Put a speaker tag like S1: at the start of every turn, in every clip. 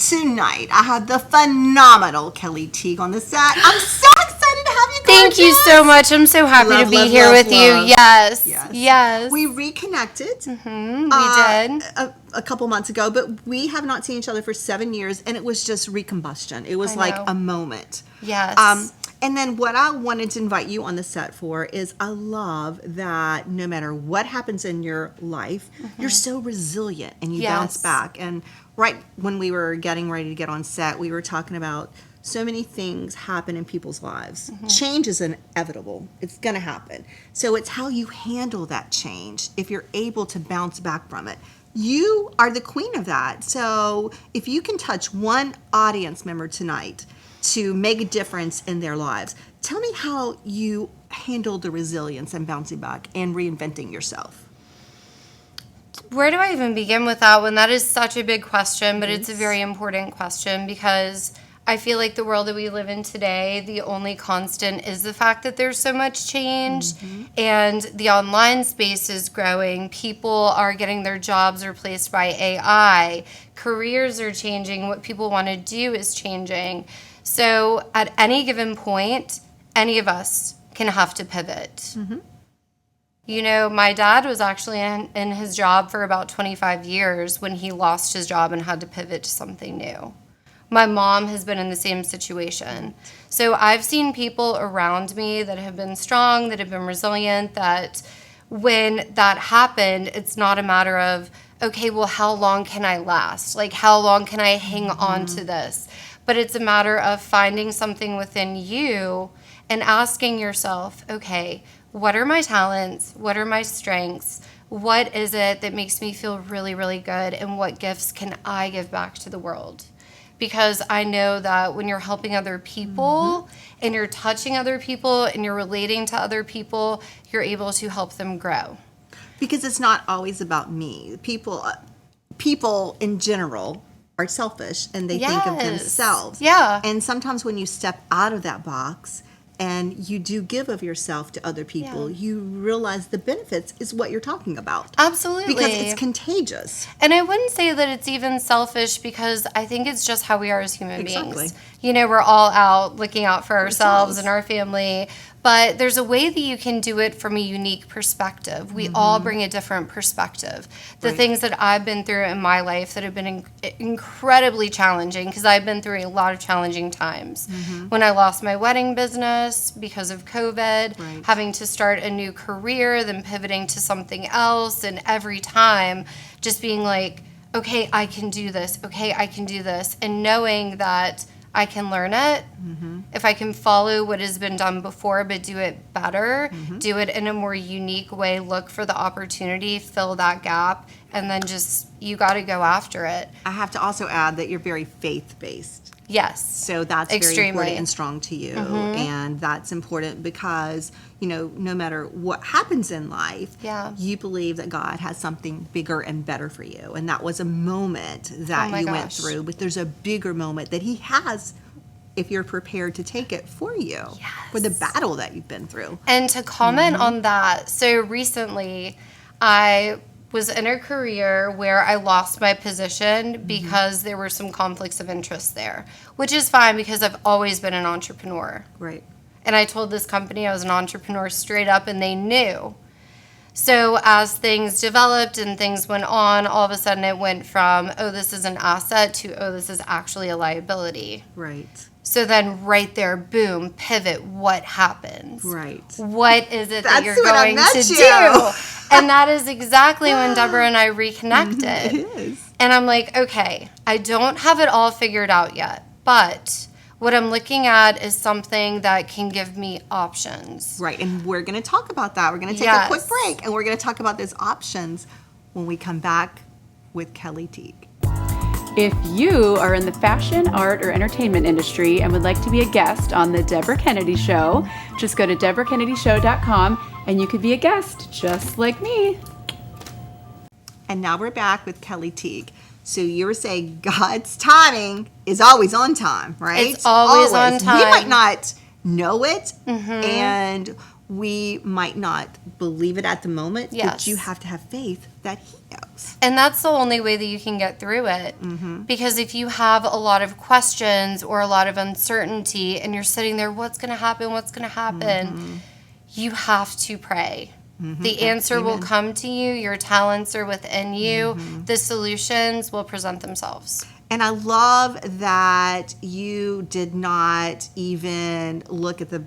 S1: tonight I have the phenomenal Kelly Teague on the set. I'm so excited to have you.
S2: Thank you so much. I'm so happy to be here with you. Yes.
S1: We reconnected.
S2: We did.
S1: A couple months ago, but we have not seen each other for 7 years, and it was just recombustion. It was like a moment.
S2: Yes.
S1: And then what I wanted to invite you on the set for is I love that no matter what happens in your life, you're so resilient and you bounce back. And right when we were getting ready to get on set, we were talking about so many things happen in people's lives. Change is inevitable. It's going to happen. So it's how you handle that change if you're able to bounce back from it. You are the queen of that. So if you can touch one audience member tonight to make a difference in their lives, tell me how you handle the resilience and bouncing back and reinventing yourself.
S2: Where do I even begin with that one? That is such a big question, but it's a very important question because I feel like the world that we live in today, the only constant is the fact that there's so much change and the online space is growing. People are getting their jobs replaced by AI. Careers are changing. What people want to do is changing. So at any given point, any of us can have to pivot. You know, my dad was actually in his job for about 25 years when he lost his job and had to pivot to something new. My mom has been in the same situation. So I've seen people around me that have been strong, that have been resilient, that when that happened, it's not a matter of, okay, well, how long can I last? Like, how long can I hang on to this? But it's a matter of finding something within you and asking yourself, okay, what are my talents? What are my strengths? What is it that makes me feel really, really good? And what gifts can I give back to the world? Because I know that when you're helping other people and you're touching other people and you're relating to other people, you're able to help them grow.
S1: Because it's not always about me. People in general are selfish and they think of themselves.
S2: Yeah.
S1: And sometimes when you step out of that box and you do give of yourself to other people, you realize the benefits is what you're talking about.
S2: Absolutely.
S1: Because it's contagious.
S2: And I wouldn't say that it's even selfish because I think it's just how we are as human beings. You know, we're all out looking out for ourselves and our family, but there's a way that you can do it from a unique perspective. We all bring a different perspective. The things that I've been through in my life that have been incredibly challenging, because I've been through a lot of challenging times. When I lost my wedding business because of COVID, having to start a new career, then pivoting to something else, and every time just being like, okay, I can do this. Okay, I can do this. And knowing that I can learn it. If I can follow what has been done before, but do it better, do it in a more unique way, look for the opportunity, fill that gap, and then just, you got to go after it.
S1: I have to also add that you're very faith-based.
S2: Yes.
S1: So that's
S2: extremely
S1: very important and strong to you. And that's important because, you know, no matter what happens in life, you believe that God has something bigger and better for you. And that was a moment that you went through, but there's a bigger moment that He has if you're prepared to take it for you, for the battle that you've been through.
S2: And to comment on that, so recently I was in a career where I lost my position because there were some conflicts of interest there, which is fine because I've always been an entrepreneur.
S1: Right.
S2: And I told this company I was an entrepreneur straight up, and they knew. So as things developed and things went on, all of a sudden it went from, oh, this is an asset to, oh, this is actually a liability.
S1: Right.
S2: So then right there, boom, pivot, what happens?
S1: Right.
S2: What is it that you're
S1: That's when I
S2: going
S1: met
S2: to
S1: you.
S2: do? And that is exactly when Deborah and I reconnected.
S1: It is.
S2: And I'm like, okay, I don't have it all figured out yet, but what I'm looking at is something that can give me options.
S1: Right, and we're going to talk about that. We're going to take a quick break, and we're going to talk about those options when we come back with Kelly Teague.
S3: If you are in the fashion, art, or entertainment industry and would like to be a guest on The Deborah Kennedy Show, just go to DeborahKennedyShow.com and you could be a guest just like me.
S1: And now we're back with Kelly Teague. So you were saying God's timing is always on time, right?
S2: It's always on time.
S1: We might not know it, and we might not believe it at the moment, but
S2: Yes.
S1: you have to have faith that he knows.
S2: And that's the only way that you can get through it. Because if you have a lot of questions or a lot of uncertainty and you're sitting there, what's going to happen? What's going to happen? You have to pray. The answer will come to you. Your talents are within you. The solutions will present themselves.
S1: And I love that you did not even look at the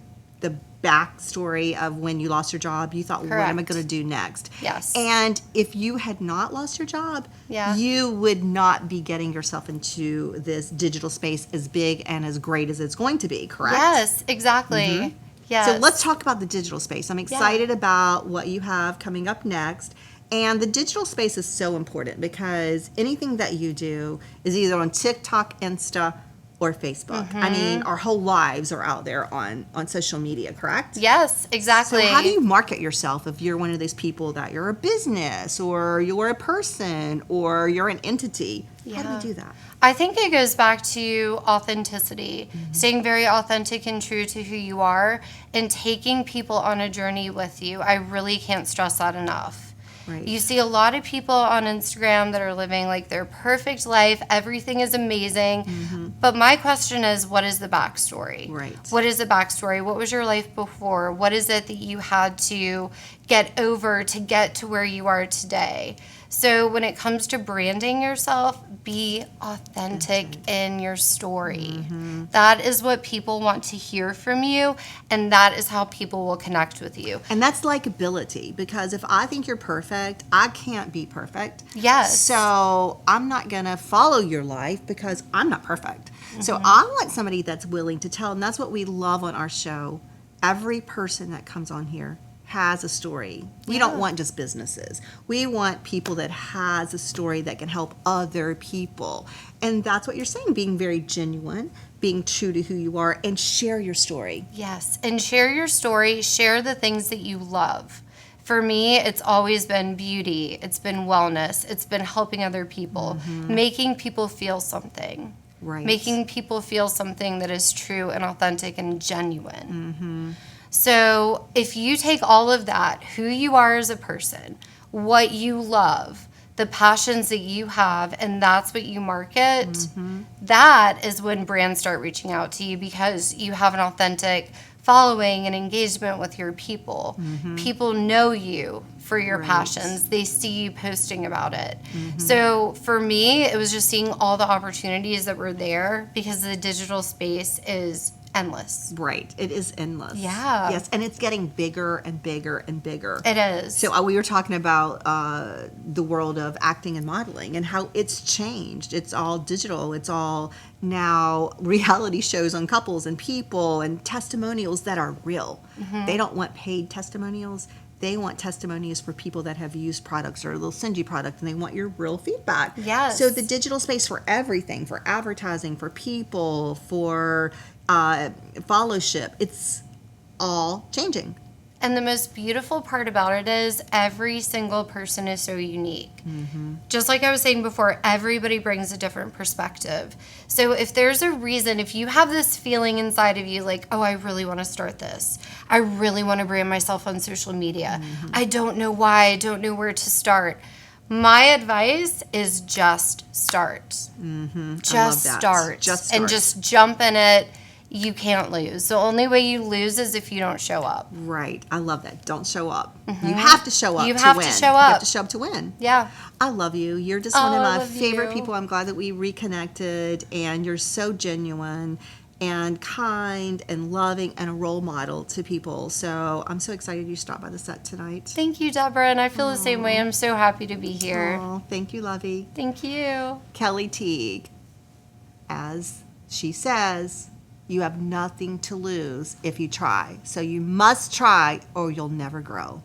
S1: backstory of when you lost your job. You thought, what am I
S2: Correct.
S1: going to do next?
S2: Yes.
S1: And if you had not lost your job,
S2: Yeah.
S1: you would not be getting yourself into this digital space as big and as great as it's going to be, correct?
S2: Yes, exactly. Yes.
S1: So let's talk about the digital space. I'm excited about what you have coming up next. And the digital space is so important because anything that you do is either on TikTok, Insta, or Facebook. I mean, our whole lives are out there on social media, correct?
S2: Yes, exactly.
S1: So how do you market yourself if you're one of those people that you're a business or you're a person or you're an entity? How do
S2: Yeah.
S1: you do that?
S2: I think it goes back to authenticity, staying very authentic and true to who you are, and taking people on a journey with you. I really can't stress that enough.
S1: Right.
S2: You see a lot of people on Instagram that are living like their perfect life. Everything is amazing. But my question is, what is the backstory?
S1: Right.
S2: What is the backstory? What was your life before? What is it that you had to get over to get to where you are today? So when it comes to branding yourself, be authentic in your story. That is what people want to hear from you, and that is how people will connect with you.
S1: And that's likability, because if I think you're perfect, I can't be perfect.
S2: Yes.
S1: So I'm not going to follow your life because I'm not perfect. So I want somebody that's willing to tell, and that's what we love on our show. Every person that comes on here has a story. We don't want just businesses. We want people that has a story that can help other people. And that's what you're saying, being very genuine, being true to who you are, and share your story.
S2: Yes, and share your story, share the things that you love. For me, it's always been beauty, it's been wellness, it's been helping other people, making people feel something.
S1: Right.
S2: Making people feel something that is true and authentic and genuine. So if you take all of that, who you are as a person, what you love, the passions that you have, and that's what you market, that is when brands start reaching out to you because you have an authentic following and engagement with your people. People know you for your passions. They see you posting about it. So for me, it was just seeing all the opportunities that were there because the digital space is endless.
S1: Right. It is endless.
S2: Yeah.
S1: Yes. And it's getting bigger and bigger and bigger.
S2: It is.
S1: So we were talking about the world of acting and modeling and how it's changed. It's all digital. It's all now reality shows on couples and people and testimonials that are real. They don't want paid testimonials. They want testimonies for people that have used products, or they'll send you product and they want your real feedback.
S2: Yes.
S1: So the digital space for everything, for advertising, for people, for followership, it's all changing.
S2: And the most beautiful part about it is every single person is so unique. Just like I was saying before, everybody brings a different perspective. So if there's a reason, if you have this feeling inside of you like, oh, I really want to start this. I really want to brand myself on social media. I don't know why. I don't know where to start. My advice is just start. Just
S1: that.
S2: start.
S1: Just
S2: And
S1: start.
S2: just jump in it. You can't lose. The only way you lose is if you don't show up.
S1: Right. I love that. Don't show up. You have to show up
S2: You
S1: to
S2: have to
S1: win.
S2: show
S1: You
S2: up.
S1: have to show up to win.
S2: Yeah.
S1: I love you. You're just one
S2: Oh,
S1: of
S2: I
S1: my
S2: love
S1: favorite
S2: you.
S1: people. I'm glad that we reconnected, and you're so genuine and kind and loving and a role model to people. So I'm so excited you stopped by the set tonight.
S2: Thank you, Deborah, and I feel the same way. I'm so happy to be here.
S1: Oh, thank you, Lovey.
S2: Thank you.
S1: Kelly Teague, as she says, you have nothing to lose if you try. So you must try or you'll never grow.